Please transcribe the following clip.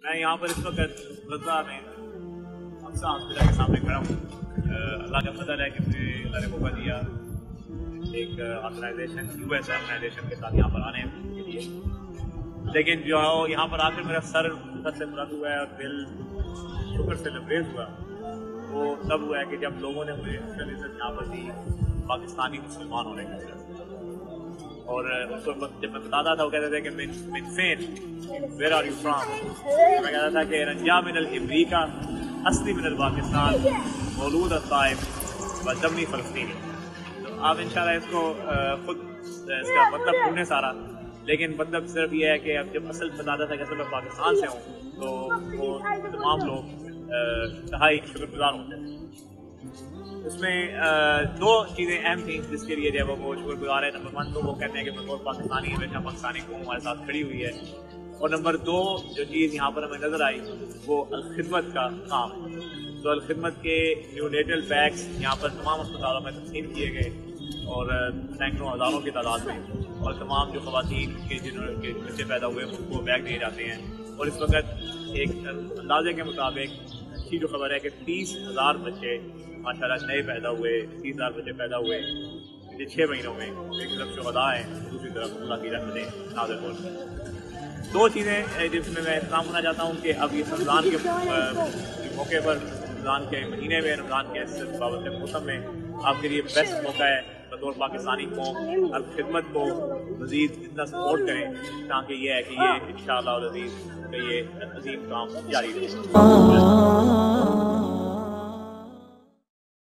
میں یہاں پر اس وقت غزہ میں 𝗗ص ہاسپٹل کے سامنے کھڑا ہوں. اللہ کا فضل ہے کہ مجھے اللہ نے موقع دیا ایک آرگنائزیشن US آرگنائزیشن کے ساتھ یہاں پر آنے کے لیے. لیکن جو یہاں پر آ کر میرا سر سے بلند ہوا ہے اور دل شکر سے لبریز ہوا وہ تب ہوا ہے کہ جب لوگوں نے مجھے اصل عزت یہاں پر دی پاکستانی مسلمان ہونے کی وجہ سے. اور اس وقت جب میں بتاتا تھا وہ کہتے تھے کہ من فین ویئر آر یو فرام, میں کہتا تھا کہ رنجا من الامریکا اصلی من الپاکستان مولود الطائف وزمنی فلسطینی. تو آپ انشاءاللہ اس کو خود اس کا مطلب ڈھونڈیں سارا, لیکن مطلب صرف یہ ہے کہ اب جب اصل بتاتا تھا کہ اصل میں پاکستان سے ہوں تو وہ تمام لوگ انتہائی شکر گزار ہوتے ہیں. اس میں دو چیزیں اہم تھیں جس کے لیے جو ہے وہ شکر گزار ہے. نمبر 1 تو وہ کہتے ہیں کہ میں بہت پاکستانی ہمیشہ پاکستانی کو ہمارے ساتھ کھڑی ہوئی ہے. اور نمبر 2 جو چیز یہاں پر ہمیں نظر آئی وہ الخدمت کا کام ہے. تو الخدمت کے نیونیٹل بیگس یہاں پر تمام اسپتالوں میں تقسیم کیے گئے اور سینکڑوں ہزاروں کی تعداد میں, اور تمام جو خواتین کے جنہوں کے بچے پیدا ہوئے ان کو بیگ دیے جاتے ہیں. اور اس وقت ایک اندازے کے مطابق اچھی جو خبر ہے کہ 30,000 بچے ماشاءاللہ نئے پیدا ہوئے, 30,000 بچے پیدا ہوئے پچھلے 6 مہینوں میں. ایک طرف شہداء ہیں, دوسری طرف اللہ کی رحمتیں نازل ہو رہی ہیں. 2 چیزیں جس میں احترام کرنا چاہتا ہوں کہ اب یہ رمضان کے موقع پر, رمضان کے مہینے میں, رمضان کے اس بابرکت موسم میں آپ کے لیے بیسٹ موقع ہے بطور پاکستانی قوم الخدمت کو مزید اتنا سپورٹ کریں تاکہ یہ ہے کہ یہ انشاءاللہ العزیز کہ یہ عظیم کام جاری رہے.